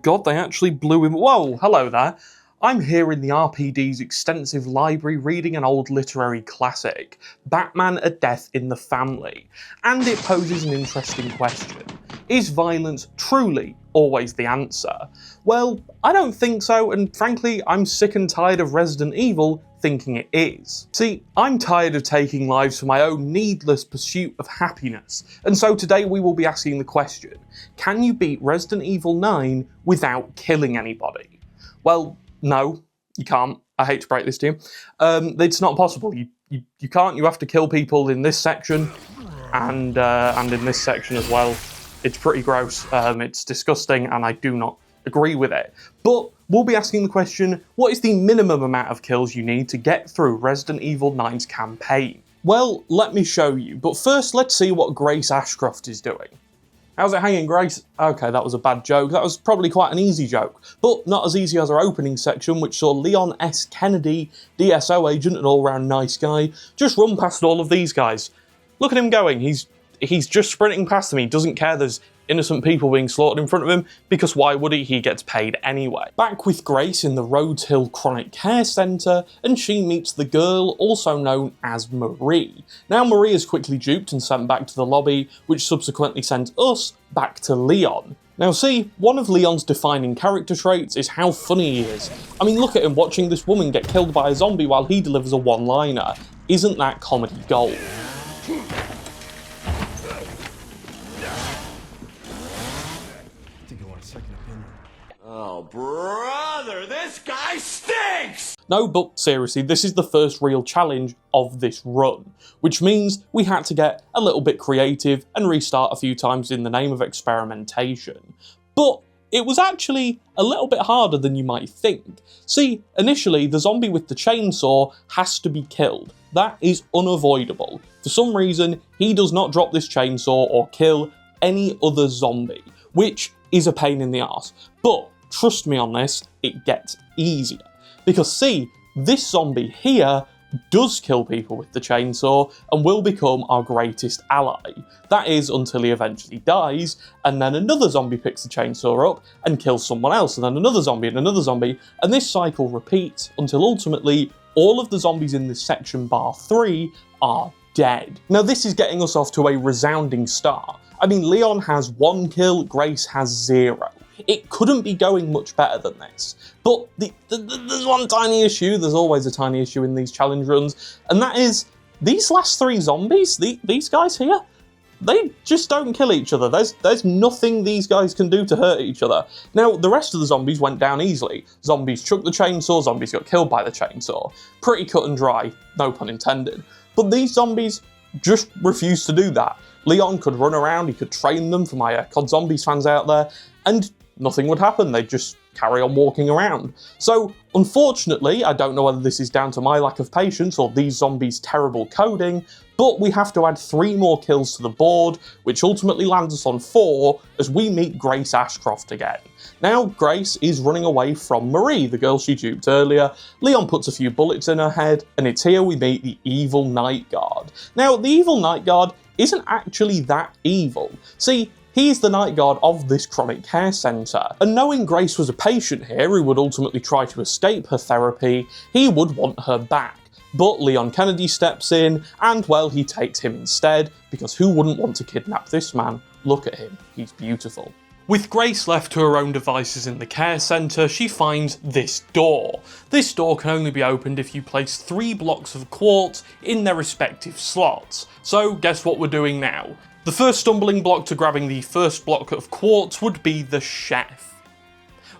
god, they actually blew him. Whoa, hello there. I'm here in the RPD's extensive library reading an old literary classic, Batman: A Death in the Family, and it poses an interesting question. Is violence truly always the answer? Well, I don't think so, and frankly, I'm sick and tired of Resident Evil thinking it is. See, I'm tired of taking lives for my own needless pursuit of happiness, and so today we will be asking the question, can you beat Resident Evil 9 without killing anybody? Well, no, you can't. I hate to break this to you. It's not possible. You can't. You have to kill people in this section and in this section as well. It's pretty gross. It's disgusting, and I do not agree with it. But we'll be asking the question, what is the minimum amount of kills you need to get through Resident Evil 9's campaign? Well, let me show you. But first, let's see what Grace Ashcroft is doing. How's it hanging, Grace? Okay, that was a bad joke. That was probably quite an easy joke, but not as easy as our opening section, which saw Leon S. Kennedy, DSO agent and all-round nice guy, just run past all of these guys. Look at him going. He's just sprinting past them. He doesn't care there's innocent people being slaughtered in front of him, because why would he? He gets paid anyway. Back with Grace in the Rhodes Hill Chronic Care Centre, and she meets the girl, also known as Marie. Now Marie is quickly duped and sent back to the lobby, which subsequently sends us back to Leon. Now see, one of Leon's defining character traits is how funny he is. I mean, look at him watching this woman get killed by a zombie while he delivers a one-liner. Isn't that comedy gold? Oh, brother, this guy stinks! No, but seriously, this is the first real challenge of this run, which means we had to get a little bit creative and restart a few times in the name of experimentation. But it was actually a little bit harder than you might think. See, initially, the zombie with the chainsaw has to be killed. That is unavoidable. For some reason, he does not drop this chainsaw or kill any other zombie, which is a pain in the arse. But trust me on this, it gets easier. Because see, this zombie here does kill people with the chainsaw and will become our greatest ally. That is until he eventually dies, and then another zombie picks the chainsaw up and kills someone else, and then another zombie, and this cycle repeats until ultimately all of the zombies in this section bar 3 are dead. Now this is getting us off to a resounding start. I mean, Leon has 1 kill, Grace has 0. It couldn't be going much better than this. But there's one tiny issue, there's always a tiny issue in these challenge runs, and that is, these last 3 zombies, these guys here, they just don't kill each other. There's nothing these guys can do to hurt each other. Now, the rest of the zombies went down easily. Zombies chucked the chainsaw, zombies got killed by the chainsaw. Pretty cut and dry, no pun intended. But these zombies just refused to do that. Leon could run around, he could train them for my COD Zombies fans out there, and nothing would happen, they'd just carry on walking around. So, unfortunately, I don't know whether this is down to my lack of patience or these zombies' terrible coding, but we have to add 3 more kills to the board, which ultimately lands us on 4 as we meet Grace Ashcroft again. Now, Grace is running away from Marie, the girl she duped earlier. Leon puts a few bullets in her head, and it's here we meet the evil Night Guard. Now, the evil Night Guard isn't actually that evil. See, he's the night guard of this chronic care centre, and knowing Grace was a patient here who would ultimately try to escape her therapy, he would want her back. But Leon Kennedy steps in, and well, he takes him instead, because who wouldn't want to kidnap this man? Look at him, he's beautiful. With Grace left to her own devices in the care centre, she finds this door. This door can only be opened if you place 3 blocks of quartz in their respective slots. So guess what we're doing now? The first stumbling block to grabbing the first block of quartz would be the chef.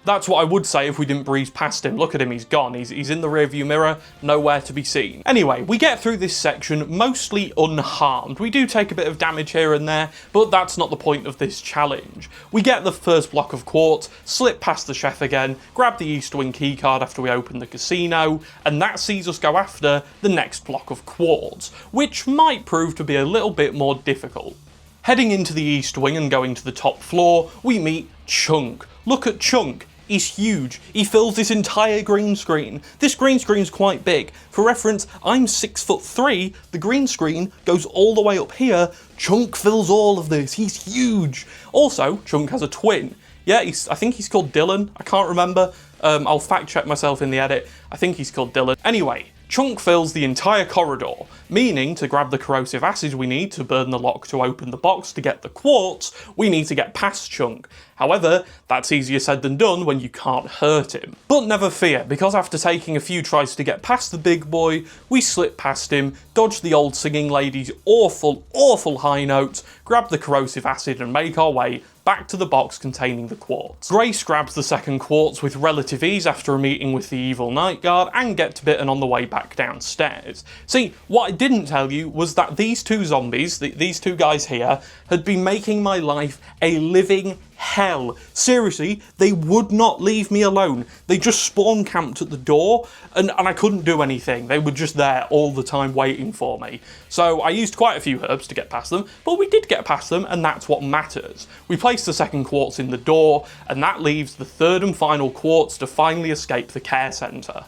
That's what I would say if we didn't breeze past him. Look at him, he's gone. He's in the rearview mirror, nowhere to be seen. Anyway, we get through this section mostly unharmed. We do take a bit of damage here and there, but that's not the point of this challenge. We get the first block of quartz, slip past the chef again, grab the East Wing keycard after we open the casino, and that sees us go after the next block of quartz, which might prove to be a little bit more difficult. Heading into the East Wing and going to the top floor, we meet Chunk. Look at Chunk. He's huge. He fills this entire green screen. This green screen's quite big. For reference, I'm 6'3". The green screen goes all the way up here. Chunk fills all of this. He's huge. Also, Chunk has a twin. Yeah, I think he's called Dylan. I can't remember. I'll fact check myself in the edit. I think he's called Dylan. Anyway, Chunk fills the entire corridor, meaning to grab the corrosive acid we need to burn the lock to open the box to get the quartz, we need to get past Chunk. However, that's easier said than done when you can't hurt him. But never fear, because after taking a few tries to get past the big boy, we slip past him, dodge the old singing lady's awful, awful high notes, grab the corrosive acid and make our way back to the box containing the quartz. Grace grabs the second quartz with relative ease after a meeting with the evil night guard and gets bitten on the way back downstairs. See, what I didn't tell you was that these two zombies, these two guys here, had been making my life a living hell. Seriously, they would not leave me alone. They just spawn camped at the door and I couldn't do anything. They were just there all the time waiting for me. So I used quite a few herbs to get past them, but we did get past them and that's what matters. We placed the second quartz in the door and that leaves the third and final quartz to finally escape the care centre.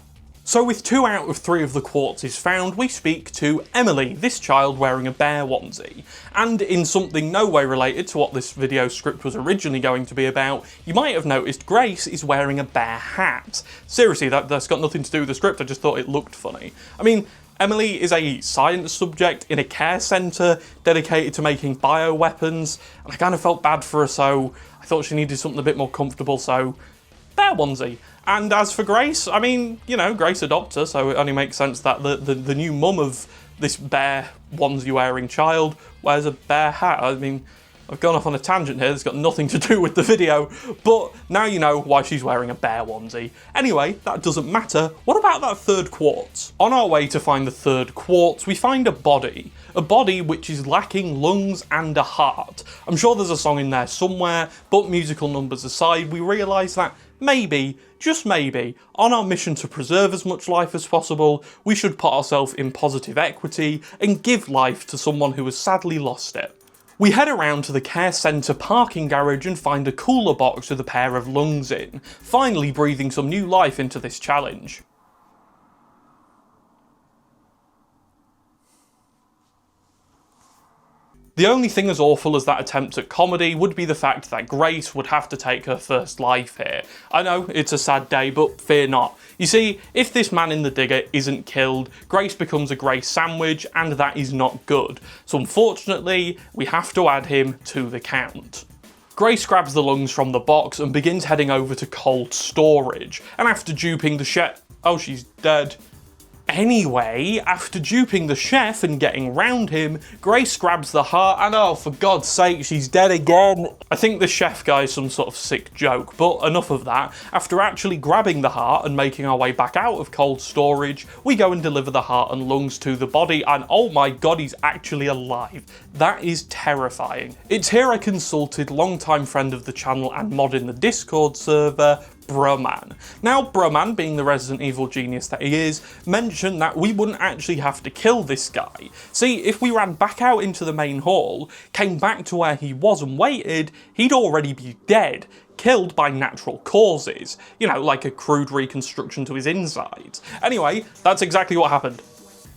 So with 2 out of 3 of the quartzes found, we speak to Emily, this child wearing a bear onesie. And in something no way related to what this video script was originally going to be about, you might have noticed Grace is wearing a bear hat. Seriously, that's got nothing to do with the script, I just thought it looked funny. I mean, Emily is a science subject in a care centre dedicated to making bioweapons, and I kind of felt bad for her, so I thought she needed something a bit more comfortable, so bear onesie. And as for Grace, I mean, you know, Grace adopts her, so it only makes sense that the new mum of this bear onesie wearing child wears a bear hat. I mean, I've gone off on a tangent here that's got nothing to do with the video, but now you know why she's wearing a bear onesie. Anyway, that doesn't matter. What about that third quartz? On our way to find the third quartz, we find a body which is lacking lungs and a heart. I'm sure there's a song in there somewhere, but musical numbers aside, we realise that maybe, just maybe, on our mission to preserve as much life as possible, we should put ourselves in positive equity and give life to someone who has sadly lost it. We head around to the care centre parking garage and find a cooler box with a pair of lungs in, finally breathing some new life into this challenge. The only thing as awful as that attempt at comedy would be the fact that Grace would have to take her first life here. I know, it's a sad day, but fear not. You see, if this man in the digger isn't killed, Grace becomes a Grace sandwich, and that is not good. So unfortunately, we have to add him to the count. Grace grabs the lungs from the box and begins heading over to cold storage, and after duping the chef... Oh, she's dead. Anyway, after duping the chef and getting round him, Grace grabs the heart and oh, for God's sake, she's dead again. I think the chef guy's some sort of sick joke, but enough of that. After actually grabbing the heart and making our way back out of cold storage, we go and deliver the heart and lungs to the body and oh my God, he's actually alive. That is terrifying. It's here I consulted longtime friend of the channel and mod in the Discord server, Broman. Now, Broman, being the Resident Evil genius that he is, mentioned that we wouldn't actually have to kill this guy. See, if we ran back out into the main hall, came back to where he was and waited, he'd already be dead, killed by natural causes. You know, like a crude reconstruction to his insides. Anyway, that's exactly what happened.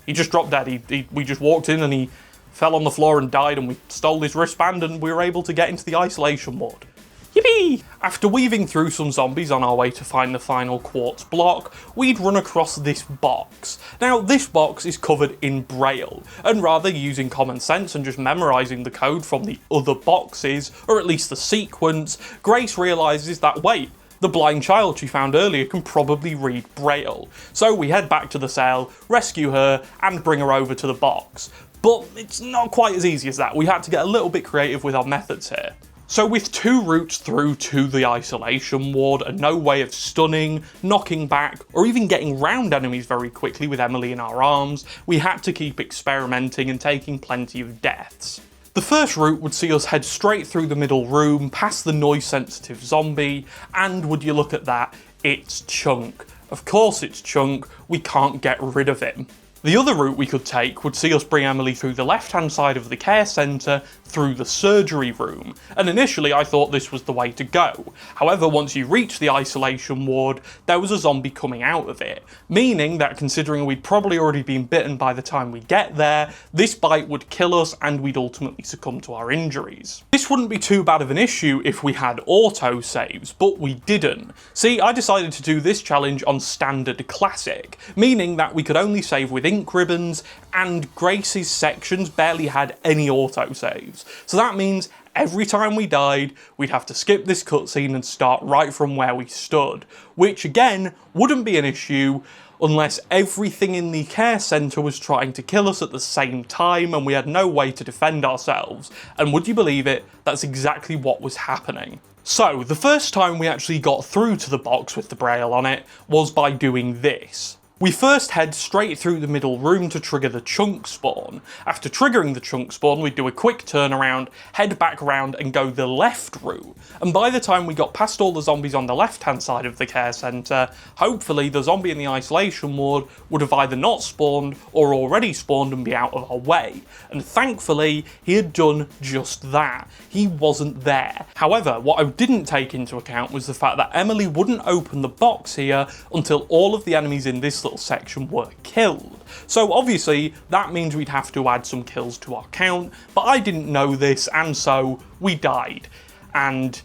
He just dropped dead. We just walked in and he fell on the floor and died, and we stole his wristband and we were able to get into the isolation ward. Yippee! After weaving through some zombies on our way to find the final quartz block, we'd run across this box. Now, this box is covered in Braille, and rather using common sense and just memorising the code from the other boxes, or at least the sequence, Grace realises that, wait, the blind child she found earlier can probably read Braille. So we head back to the cell, rescue her, and bring her over to the box. But it's not quite as easy as that. We had to get a little bit creative with our methods here. So with 2 routes through to the isolation ward and no way of stunning, knocking back, or even getting round enemies very quickly with Emily in our arms, we had to keep experimenting and taking plenty of deaths. The first route would see us head straight through the middle room, past the noise-sensitive zombie, and would you look at that, it's Chunk. Of course it's Chunk, we can't get rid of him. The other route we could take would see us bring Emily through the left-hand side of the care centre, through the surgery room, and initially I thought this was the way to go. However, once you reach the isolation ward, there was a zombie coming out of it, meaning that considering we'd probably already been bitten by the time we get there, this bite would kill us and we'd ultimately succumb to our injuries. This wouldn't be too bad of an issue if we had auto saves, but we didn't. See, I decided to do this challenge on standard classic, meaning that we could only save with ink ribbons, and Grace's sections barely had any auto saves. So that means every time we died, we'd have to skip this cutscene and start right from where we stood, which again wouldn't be an issue unless everything in the care centre was trying to kill us at the same time and we had no way to defend ourselves. And would you believe it, that's exactly what was happening. So, the first time we actually got through to the box with the Braille on it was by doing this. We first head straight through the middle room to trigger the chunk spawn. After triggering the chunk spawn, we'd do a quick turnaround, head back around and go the left route. And by the time we got past all the zombies on the left hand side of the care centre, hopefully the zombie in the isolation ward would have either not spawned or already spawned and be out of our way. And thankfully, he had done just that. He wasn't there. However, what I didn't take into account was the fact that Emily wouldn't open the box here until all of the enemies in this little section were killed. So obviously that means we'd have to add some kills to our count, but I didn't know this and so we died. And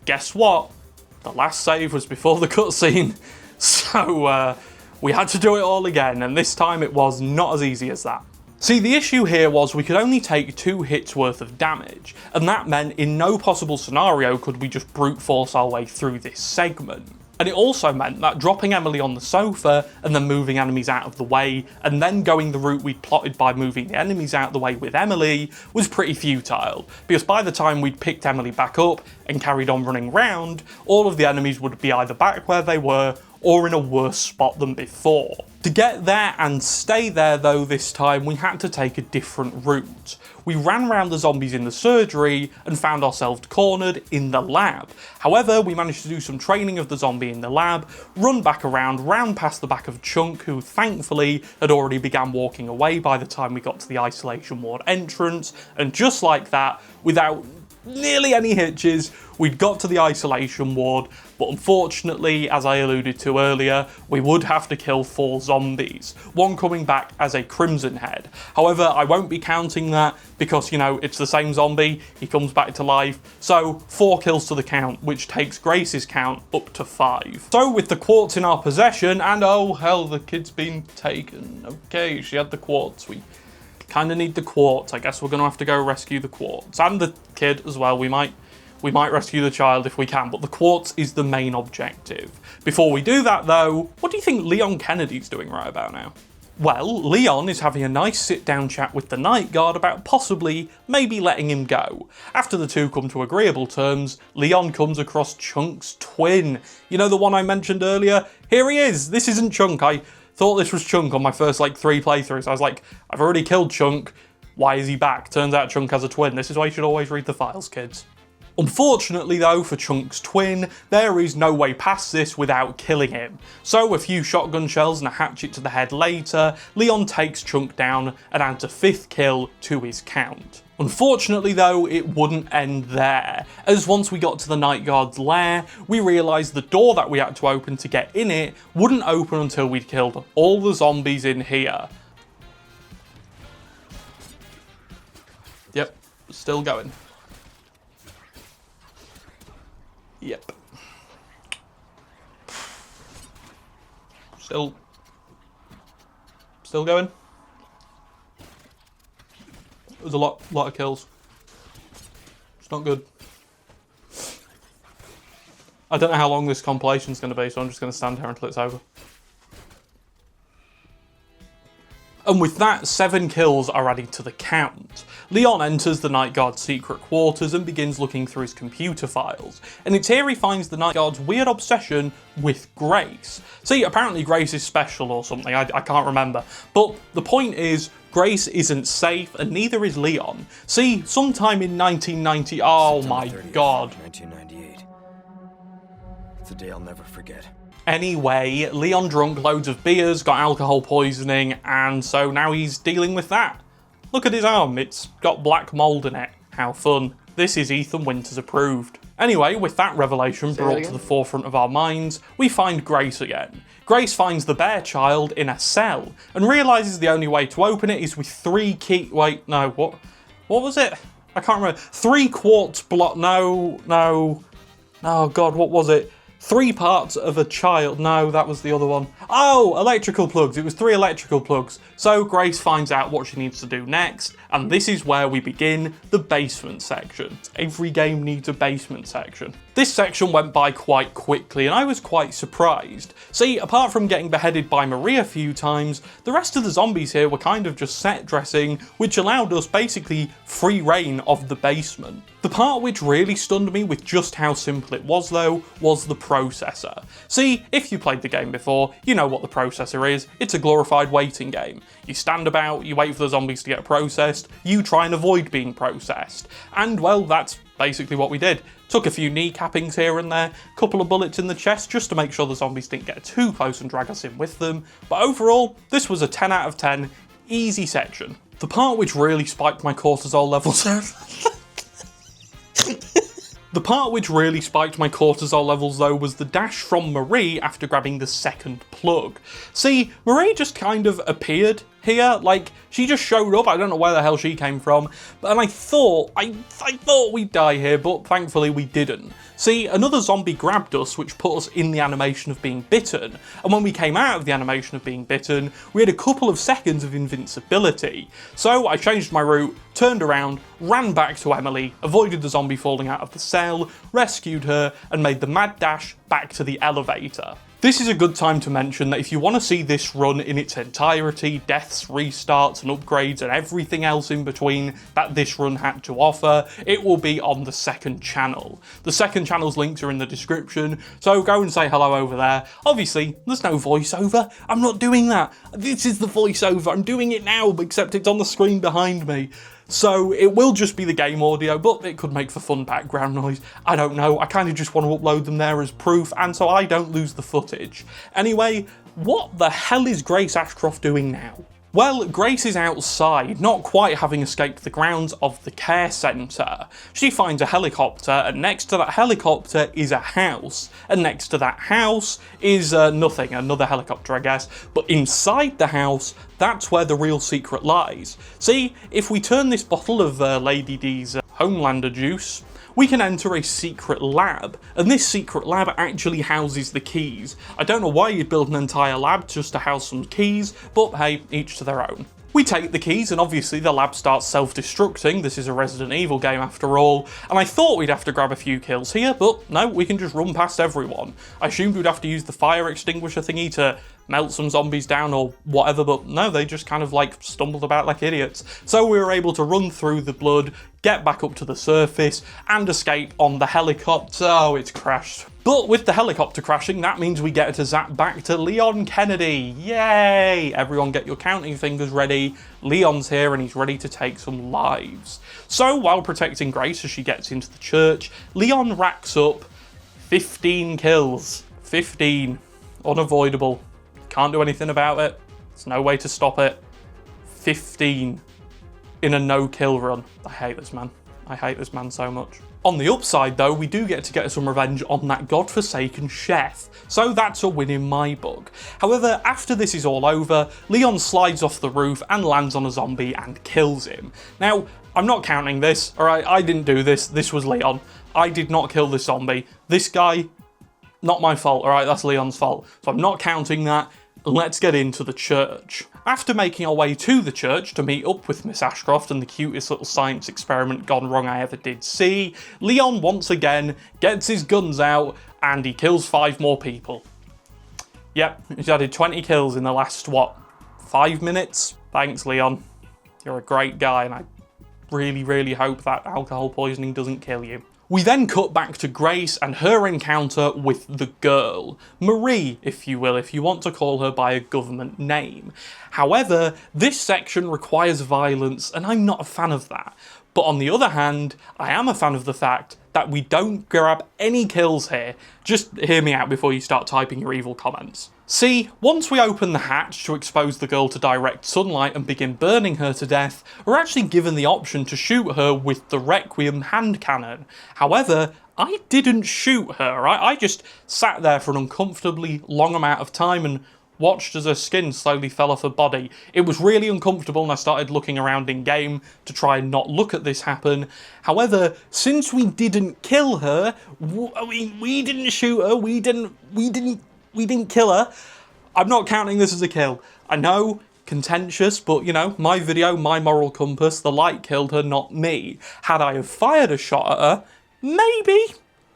guess what? The last save was before the cutscene, so we had to do it all again, and this time it was not as easy as that. See, the issue here was we could only take 2 hits worth of damage, and that meant in no possible scenario could we just brute force our way through this segment. And it also meant that dropping Emily on the sofa and then moving enemies out of the way and then going the route we'd plotted by moving the enemies out of the way with Emily was pretty futile, because by the time we'd picked Emily back up and carried on running round, all of the enemies would be either back where they were or in a worse spot than before. To get there and stay there though this time, we had to take a different route. We ran around the zombies in the surgery and found ourselves cornered in the lab. However, we managed to do some training of the zombie in the lab, run back around, round past the back of Chunk, who thankfully had already began walking away by the time we got to the isolation ward entrance, and just like that, without nearly any hitches, we'd got to the isolation ward, but unfortunately, as I alluded to earlier, we would have to kill 4 zombies, one coming back as a Crimson Head. However, I won't be counting that because, you know, it's the same zombie, he comes back to life, so 4 kills to the count, which takes Grace's count up to 5. So with the quartz in our possession, and oh hell, the kid's been taken. Okay, she had the quartz, we kind of need the quartz. I guess we're going to have to go rescue the quartz. And the kid as well. We might rescue the child if we can, but the quartz is the main objective. Before we do that though, what do you think Leon Kennedy's doing right about now? Well, Leon is having a nice sit-down chat with the night guard about possibly, maybe letting him go. After the two come to agreeable terms, Leon comes across Chunk's twin. You know, the one I mentioned earlier? Here he is! This isn't Chunk. I thought this was Chunk on my first 3 playthroughs. I was like, I've already killed Chunk, why is he back? Turns out Chunk has a twin. This is why you should always read the files, kids. Unfortunately though, for Chunk's twin, there is no way past this without killing him. So a few shotgun shells and a hatchet to the head later, Leon takes Chunk down and adds a 5th kill to his count. Unfortunately though, it wouldn't end there, as once we got to the night guard's lair, we realised the door that we had to open to get in it wouldn't open until we'd killed all the zombies in here. Yep, still going. Yep. Still going. There's a lot of kills. It's not good. I don't know how long this compilation's going to be, so I'm just going to stand here until it's over. And with that, 7 kills are added to the count. Leon enters the night guard's secret quarters and begins looking through his computer files. And it's here he finds the night guard's weird obsession with Grace. See, apparently Grace is special or something, I can't remember. But the point is, Grace isn't safe and neither is Leon. See, sometime in 1990, oh my god. 1998. It's a day I'll never forget. Anyway, Leon drunk loads of beers, got alcohol poisoning, and so now he's dealing with that. Look at his arm, it's got black mould in it. How fun. This is Ethan Winters approved. Anyway, with that revelation brought to the forefront of our minds, we find Grace again. Grace finds the bear child in a cell and realises the only way to open it is with 3 key. Wait, no, what was it? I can't remember. 3 quartz block. No. Oh God, what was it? 3 parts of a child. No, that was the other one. Oh, electrical plugs. It was 3 electrical plugs. So Grace finds out what she needs to do next, and this is where we begin the basement section. Every game needs a basement section. This section went by quite quickly, and I was quite surprised. See, apart from getting beheaded by Marie a few times, the rest of the zombies here were kind of just set dressing, which allowed us basically free reign of the basement. The part which really stunned me with just how simple it was though, was the processor. See, if you played the game before, you know what the processor is. It's a glorified waiting game. You stand about, you wait for the zombies to get processed, you try and avoid being processed. And well, that's basically what we did. Took a few kneecappings here and there, couple of bullets in the chest just to make sure the zombies didn't get too close and drag us in with them. But overall, this was a 10 out of 10, easy section. The part which really spiked my cortisol levels The part which really spiked my cortisol levels though was the dash from Marie after grabbing the second plug. See, Marie just kind of appeared here, like she just showed up. I don't know where the hell she came from, and I thought we'd die here, but thankfully we didn't. See, another zombie grabbed us, which put us in the animation of being bitten, and when we came out of the animation of being bitten, we had a couple of seconds of invincibility. So I changed my route, turned around, ran back to Emily, avoided the zombie falling out of the cell, rescued her, and made the mad dash back to the elevator. This is a good time to mention that if you want to see this run in its entirety, deaths, restarts and upgrades and everything else in between that this run had to offer, it will be on the second channel. The second channel's links are in the description, so go and say hello over there. Obviously, there's no voiceover. I'm not doing that. This is the voiceover. I'm doing it now, except it's on the screen behind me. So it will just be the game audio, but it could make for fun background noise. I don't know, I kind of just want to upload them there as proof, and so I don't lose the footage. Anyway, what the hell is Grace Ashcroft doing now? Well, Grace is outside, not quite having escaped the grounds of the care centre. She finds a helicopter, and next to that helicopter is a house. And next to that house is nothing, another helicopter I guess. But inside the house, that's where the real secret lies. See, if we turn this bottle of Lady D's Homelander juice, we can enter a secret lab, and this secret lab actually houses the keys. I don't know why you'd build an entire lab just to house some keys, but hey, each to their own. We take the keys and obviously the lab starts self-destructing. This is a Resident Evil game after all, and I thought we'd have to grab a few kills here, but no, we can just run past everyone. I assumed we'd have to use the fire extinguisher thingy to melt some zombies down or whatever, but no, they just kind of like stumbled about like idiots. So we were able to run through the blood, get back up to the surface, and escape on the helicopter. Oh, it's crashed. But with the helicopter crashing, that means we get to zap back to Leon Kennedy. Yay! Everyone get your counting fingers ready. Leon's here and he's ready to take some lives. So while protecting Grace as she gets into the church, Leon racks up 15 kills. 15. Unavoidable. Can't do anything about it. There's no way to stop it. 15 in a no-kill run. I hate this man. I hate this man so much. On the upside though, we do get to get some revenge on that godforsaken chef, so that's a win in my book. However, after this is all over, Leon slides off the roof and lands on a zombie and kills him. Now, I'm not counting this, alright, I didn't do this, this was Leon. I did not kill this zombie. This guy, not my fault, alright, that's Leon's fault. So I'm not counting that. Let's get into the church. After making our way to the church to meet up with Miss Ashcroft and the cutest little science experiment gone wrong I ever did see, Leon once again gets his guns out and he kills 5 more people. Yep, he's added 20 kills in the last, 5 minutes? Thanks, Leon. You're a great guy and I really, really hope that alcohol poisoning doesn't kill you. We then cut back to Grace and her encounter with the girl. Marie, if you will, if you want to call her by a government name. However, this section requires violence and I'm not a fan of that. But on the other hand, I am a fan of the fact that that we don't grab any kills here. Just hear me out before you start typing your evil comments. See, once we open the hatch to expose the girl to direct sunlight and begin burning her to death, we're actually given the option to shoot her with the Requiem hand cannon. However, I didn't shoot her, I just sat there for an uncomfortably long amount of time and watched as her skin slowly fell off her body. It was really uncomfortable and I started looking around in game to try and not look at this happen. However, since we didn't kill her, we didn't shoot her, we didn't kill her, I'm not counting this as a kill. I know, contentious, but you know, my video, my moral compass, the light killed her, not me. Had I have fired a shot at her, maybe,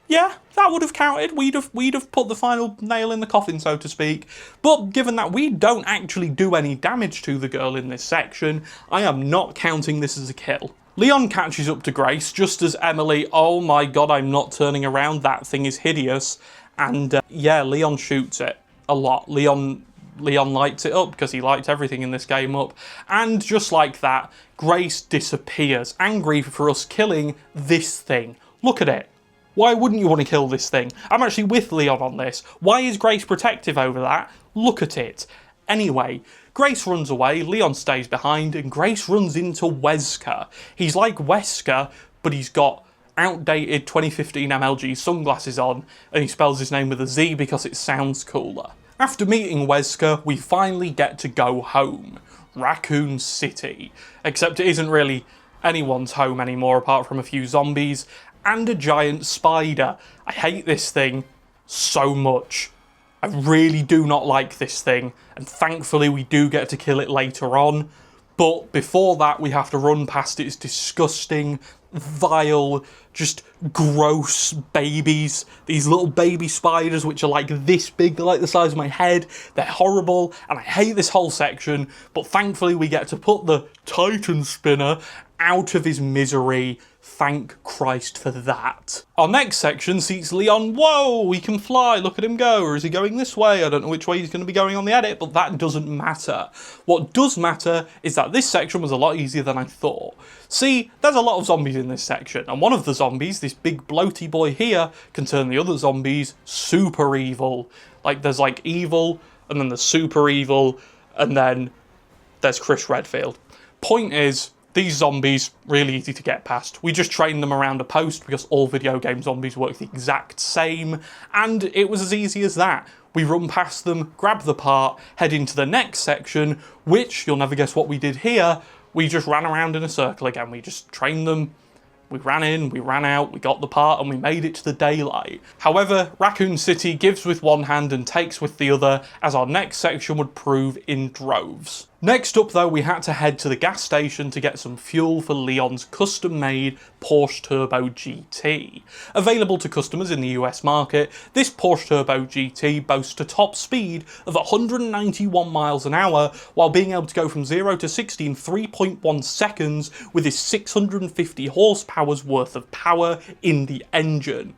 yeah, that would have counted. We'd have put the final nail in the coffin, so to speak. But given that we don't actually do any damage to the girl in this section, I am not counting this as a kill. Leon catches up to Grace just as Emily, oh my god, I'm not turning around, that thing is hideous. And yeah, Leon shoots it a lot. Leon lights it up because he lights everything in this game up. And just like that, Grace disappears, angry for us killing this thing. Look at it. Why wouldn't you want to kill this thing? I'm actually with Leon on this. Why is Grace protective over that? Look at it. Anyway, Grace runs away, Leon stays behind, and Grace runs into Wesker. He's like Wesker, but he's got outdated 2015 MLG sunglasses on, and he spells his name with a Z because it sounds cooler. After meeting Wesker, we finally get to go home. Raccoon City. Except it isn't really anyone's home anymore apart from a few zombies and a giant spider. I hate this thing so much. I really do not like this thing, and thankfully we do get to kill it later on. But before that, we have to run past its disgusting, vile, just gross babies. These little baby spiders which are like this big, they're like the size of my head. They're horrible, and I hate this whole section, but thankfully we get to put the Titan spinner out of his misery. Thank Christ for that. Our next section sees Leon, whoa, he can fly, look at him go, or is he going this way? I don't know which way he's going to be going on the edit, but that doesn't matter. What does matter is that this section was a lot easier than I thought. See, there's a lot of zombies in this section, and one of the zombies, this big bloaty boy here, can turn the other zombies super evil. Like, there's like evil, and then there's super evil, and then there's Chris Redfield. Point is, these zombies, really easy to get past. We just trained them around a post because all video game zombies work the exact same, and it was as easy as that. We run past them, grab the part, head into the next section, which, you'll never guess what we did here, we just ran around in a circle again. We just trained them, we ran in, we ran out, we got the part, and we made it to the daylight. However, Raccoon City gives with one hand and takes with the other, as our next section would prove in droves. Next up though, we had to head to the gas station to get some fuel for Leon's custom-made Porsche Turbo GT. Available to customers in the US market, this Porsche Turbo GT boasts a top speed of 191 miles an hour while being able to go from 0 to 60 in 3.1 seconds with his 650 horsepower's worth of power in the engine.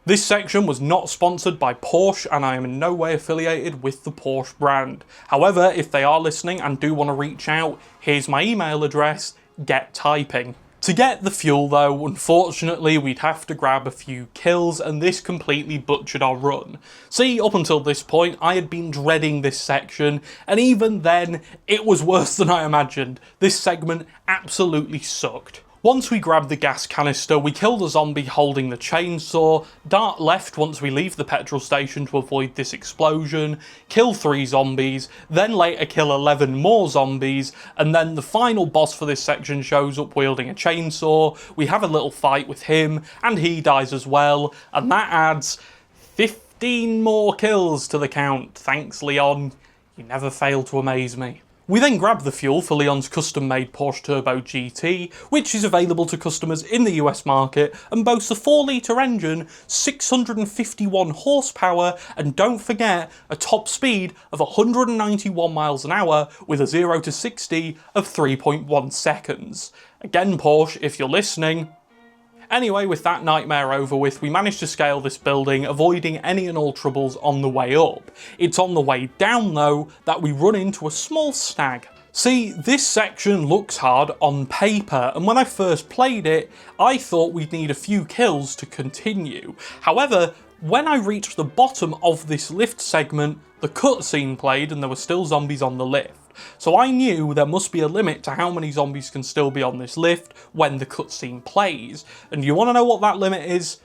This section was not sponsored by Porsche, and I am in no way affiliated with the Porsche brand. However, if they are listening and do want to reach out, here's my email address, get typing. To get the fuel though, unfortunately we'd have to grab a few kills, and this completely butchered our run. See, up until this point I had been dreading this section, and even then it was worse than I imagined. This segment absolutely sucked. Once we grab the gas canister, we kill the zombie holding the chainsaw, dart left once we leave the petrol station to avoid this explosion, kill 3 zombies, then later kill 11 more zombies, and then the final boss for this section shows up wielding a chainsaw. We have a little fight with him, and he dies as well, and that adds 15 more kills to the count. Thanks, Leon. You never fail to amaze me. We then grab the fuel for Leon's custom-made Porsche Turbo GT, which is available to customers in the US market and boasts a 4-litre engine, 651 horsepower, and don't forget, a top speed of 191 miles an hour with a 0 to 60 of 3.1 seconds. Again, Porsche, if you're listening. Anyway, with that nightmare over with, we managed to scale this building, avoiding any and all troubles on the way up. It's on the way down though that we run into a small snag. See, this section looks hard on paper, and when I first played it, I thought we'd need a few kills to continue. However, when I reached the bottom of this lift segment, the cutscene played and there were still zombies on the lift. So I knew there must be a limit to how many zombies can still be on this lift when the cutscene plays. And you want to know what that limit is?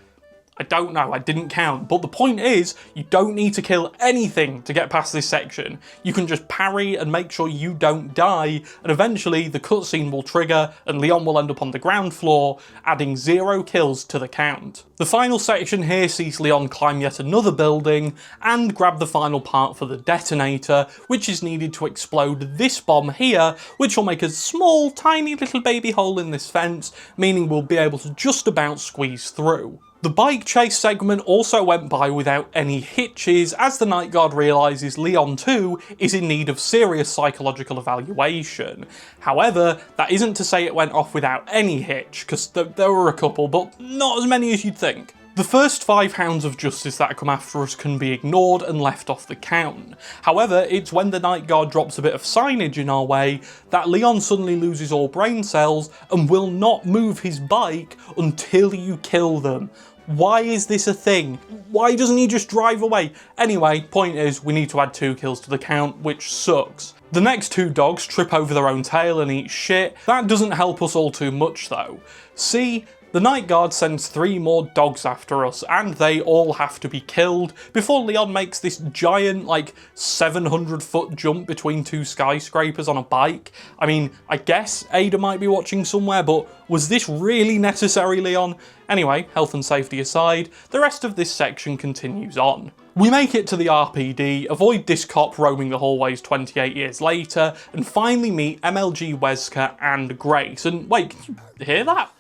I don't know, I didn't count, but the point is, you don't need to kill anything to get past this section. You can just parry and make sure you don't die, and eventually the cutscene will trigger and Leon will end up on the ground floor, adding 0 kills to the count. The final section here sees Leon climb yet another building and grab the final part for the detonator, which is needed to explode this bomb here, which will make a small, tiny little baby hole in this fence, meaning we'll be able to just about squeeze through. The bike chase segment also went by without any hitches, as the Night Guard realises Leon too is in need of serious psychological evaluation. However, that isn't to say it went off without any hitch, because there were a couple, but not as many as you'd think. The first 5 Hounds of Justice that come after us can be ignored and left off the count. However, it's when the Night Guard drops a bit of signage in our way that Leon suddenly loses all brain cells and will not move his bike until you kill them. Why is this a thing? Why doesn't he just drive away? Anyway, point is, we need to add 2 kills to the count, which sucks. The next 2 dogs trip over their own tail and eat shit. That doesn't help us all too much though. See, the Night Guard sends 3 more dogs after us, and they all have to be killed before Leon makes this giant, like, 700-foot jump between 2 skyscrapers on a bike. I mean, I guess Ada might be watching somewhere, but was this really necessary, Leon? Anyway, health and safety aside, the rest of this section continues on. We make it to the RPD, avoid this cop roaming the hallways 28 years later, and finally meet MLG Wesker and Grace. And wait, can you hear that?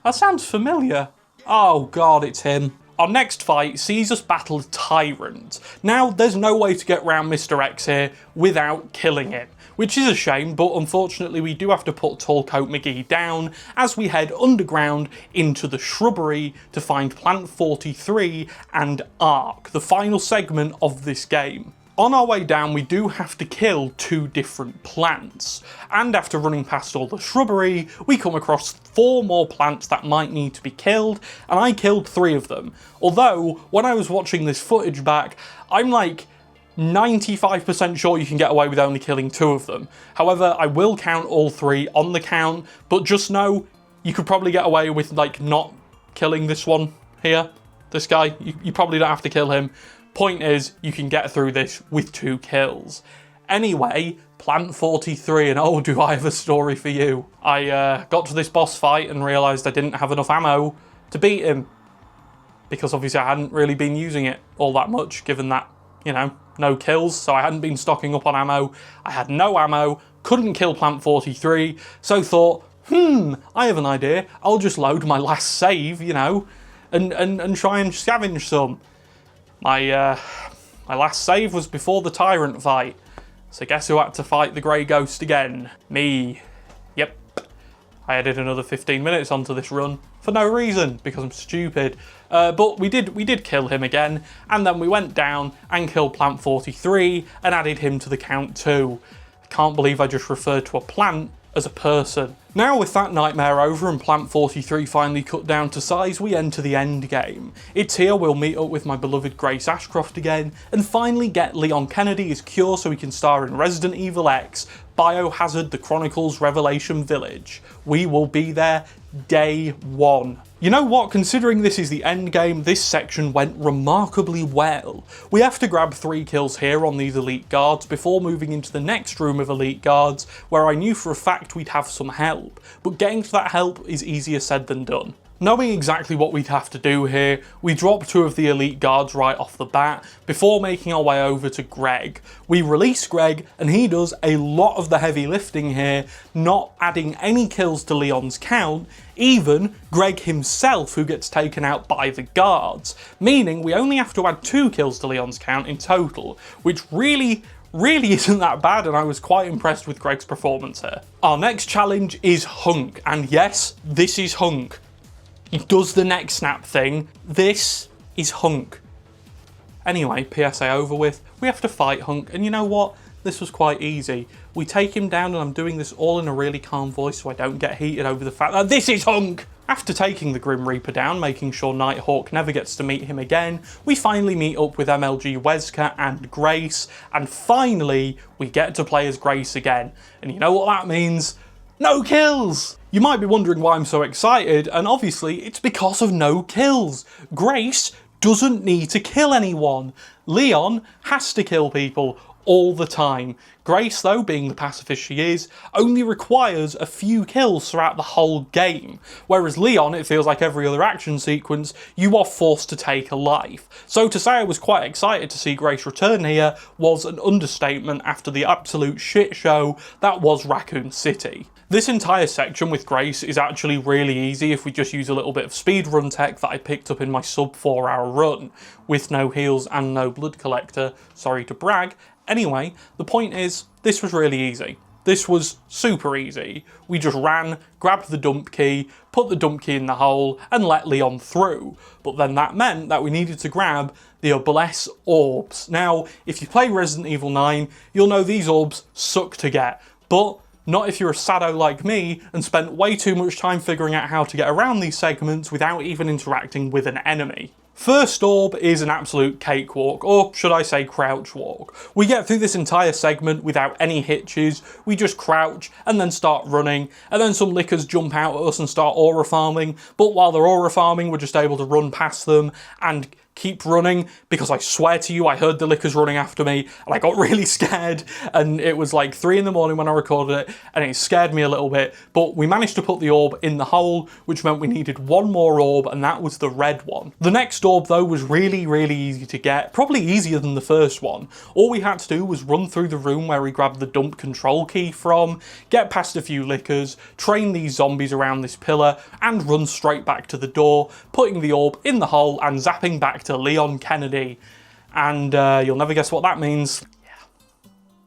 That sounds familiar. Oh god, it's him. Our next fight sees us battle Tyrant. Now, there's no way to get round Mr. X here without killing him, which is a shame, but unfortunately we do have to put Tallcoat McGee down as we head underground into the shrubbery to find Plant 43 and Ark, the final segment of this game. On our way down, we do have to kill 2 different plants, and after running past all the shrubbery, we come across 4 more plants that might need to be killed, and I killed 3 of them. Although, when I was watching this footage back, I'm like 95% sure you can get away with only killing 2 of them. However, I will count all 3 on the count, but just know you could probably get away with like not killing this one here, this guy. You probably don't have to kill him. Point is, you can get through this with 2 kills. Anyway, Plant 43, and oh, do I have a story for you. I got to this boss fight and realised I didn't have enough ammo to beat him. Because obviously I hadn't really been using it all that much, given that, you know, no kills, so I hadn't been stocking up on ammo. I had no ammo, couldn't kill Plant 43, so thought, I have an idea. I'll just load my last save, you know, and try and scavenge some. My last save was before the Tyrant fight, so guess who had to fight the Grey Ghost again? Me. Yep. I added another 15 minutes onto this run for no reason, because I'm stupid. But we did kill him again, and then we went down and killed Plant 43 and added him to the count too. I can't believe I just referred to a plant as a person. Now with that nightmare over and Plant 43 finally cut down to size, we enter the end game. It's here we'll meet up with my beloved Grace Ashcroft again, and finally get Leon Kennedy his cure so he can star in Resident Evil X, Biohazard: The Chronicles Revelation Village. We will be there day 1. You know what, considering this is the end game, this section went remarkably well. We have to grab 3 kills here on these elite guards before moving into the next room of elite guards, where I knew for a fact we'd have some help, but getting to that help is easier said than done. Knowing exactly what we'd have to do here, we drop 2 of the elite guards right off the bat before making our way over to Greg. We release Greg and he does a lot of the heavy lifting here, not adding any kills to Leon's count, even Greg himself who gets taken out by the guards, meaning we only have to add 2 kills to Leon's count in total, which really isn't that bad, and I was quite impressed with Greg's performance here. Our next challenge is Hunk, and yes, this is Hunk. He does the neck snap thing. This is Hunk. Anyway, PSA over with. We have to fight Hunk, and you know what? this was quite easy. We take him down, and I'm doing this all in a really calm voice so I don't get heated over the fact that this is Hunk! After taking the Grim Reaper down, making sure Nighthawk never gets to meet him again, we finally meet up with MLG Wesker and Grace, and finally we get to play as Grace again. And you know what that means? No kills! You might be wondering why I'm so excited, and obviously it's because of no kills. Grace doesn't need to kill anyone. Leon has to kill people all the time. Grace, though, being the pacifist she is, only requires a few kills throughout the whole game, whereas Leon, it feels like every other action sequence, you are forced to take a life. So to say I was quite excited to see Grace return here was an understatement after the absolute shit show that was Raccoon City. This entire section with Grace is actually really easy if we just use a little bit of speedrun tech that I picked up in my sub 4-hour run, with no heals and no blood collector, sorry to brag. Anyway, the point is, this was really easy. This was super easy. We just ran, grabbed the dump key, put the dump key in the hole, and let Leon through. But then that meant that we needed to grab the Obless orbs. Now, if you play Resident Evil 9, you'll know these orbs suck to get, but not if you're a sado like me and spent way too much time figuring out how to get around these segments without even interacting with an enemy. First orb is an absolute cakewalk, or should I say crouch walk. We get through this entire segment without any hitches, we just crouch and then start running, and then some lickers jump out at us and start aura farming, but while they're aura farming we're just able to run past them and keep running, because I swear to you I heard the lickers running after me and I got really scared, and it was like 3 in the morning when I recorded it and it scared me a little bit, but we managed to put the orb in the hole, which meant we needed one more orb, and that was the red one. The next orb though was really easy to get, probably easier than the first one. All we had to do was run through the room where we grabbed the dump control key from, get past a few lickers, train these zombies around this pillar, and run straight back to the door, putting the orb in the hole and zapping back to Leon Kennedy. And you'll never guess what that means.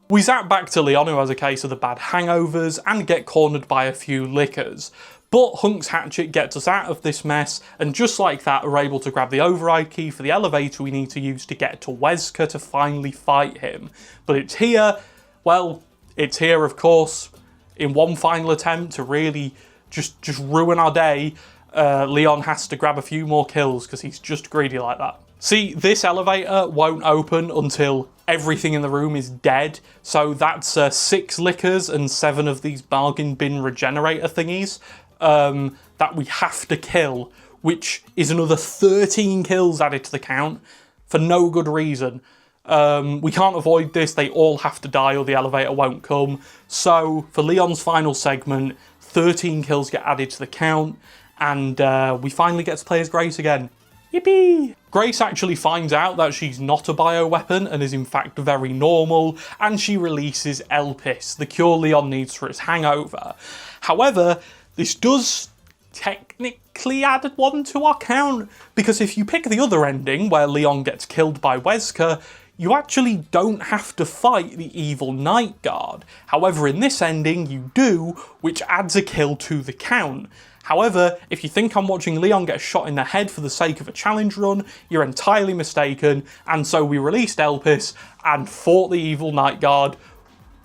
We zap back to Leon, who has a case of the bad hangovers, and get cornered by a few lickers. But Hunk's hatchet gets us out of this mess, and just like that we're able to grab the override key for the elevator we need to use to get to Wesker to finally fight him. But it's here, well, it's here of course, in one final attempt to really just ruin our day. Leon has to grab a few more kills because he's just greedy like that. See, this elevator won't open until everything in the room is dead, so that's 6 lickers and 7 of these bargain bin regenerator thingies that we have to kill, which is another 13 kills added to the count for no good reason. We can't avoid this, they all have to die or the elevator won't come. So for Leon's final segment, 13 kills get added to the count, and we finally get to play as Grace again. Yippee! Grace actually finds out that she's not a bioweapon and is in fact very normal, and she releases Elpis, the cure Leon needs for his hangover. However, this does technically add 1 to our count, because if you pick the other ending, where Leon gets killed by Wesker, you actually don't have to fight the evil Night Guard. However, in this ending you do, which adds a kill to the count. However, if you think I'm watching Leon get shot in the head for the sake of a challenge run, you're entirely mistaken, and so we released Elpis and fought the evil Night Guard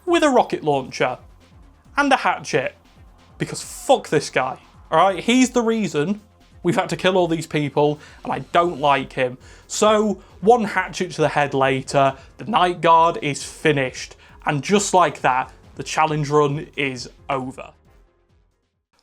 with a rocket launcher and a hatchet, because fuck this guy, alright? He's the reason we've had to kill all these people, and I don't like him. So, 1 hatchet to the head later, the Night Guard is finished, and just like that, the challenge run is over.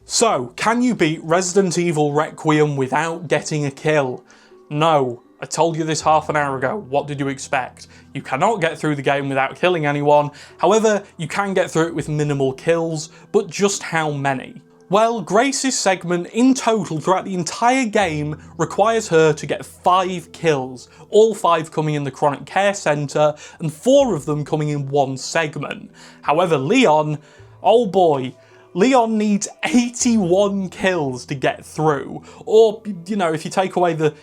So, can you beat Resident Evil Requiem without getting a kill? No. I told you this half an hour ago. What did you expect? You cannot get through the game without killing anyone. However, you can get through it with minimal kills, but just how many? Well, Grace's segment in total throughout the entire game requires her to get 5 kills, all 5 coming in the Chronic Care Centre, and 4 of them coming in one segment. However, Leon, oh boy, Leon needs 81 kills to get through. Or, you know, if you take away the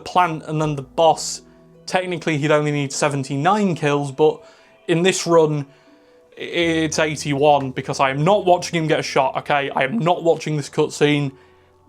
plant and then the boss, technically he'd only need 79 kills, but in this run, it's 81, because I am not watching him get shot, okay? I am not watching this cutscene.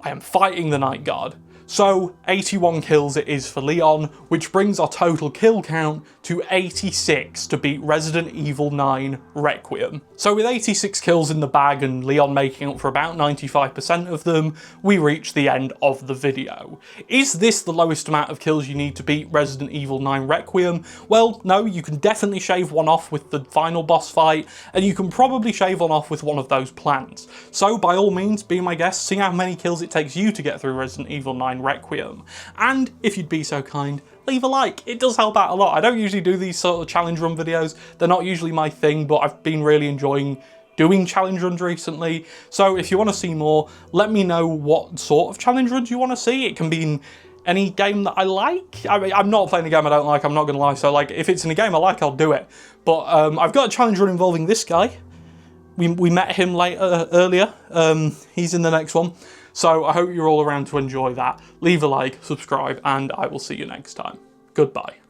I am fighting the Night Guard. So 81 kills it is for Leon, which brings our total kill count to 86 to beat Resident Evil 9 Requiem. So with 86 kills in the bag and Leon making up for about 95% of them, we reach the end of the video. Is this the lowest amount of kills you need to beat Resident Evil 9 Requiem? Well, no, you can definitely shave one off with the final boss fight, and you can probably shave one off with one of those plants. So by all means, be my guest, see how many kills it takes you to get through Resident Evil 9 Requiem. And if you'd be so kind, leave a like. It does help out a lot. I don't usually do these sort of challenge run videos. They're not usually my thing, but I've been really enjoying doing challenge runs recently. So if you want to see more, let me know what sort of challenge runs you want to see. It can be in any game that I like. I mean, I'm not playing a game I don't like, I'm not gonna lie. So like, if it's in a game I like, I'll do it. But I've got a challenge run involving this guy. We met him earlier. He's in the next one. So I hope you're all around to enjoy that. Leave a like, subscribe, and I will see you next time. Goodbye.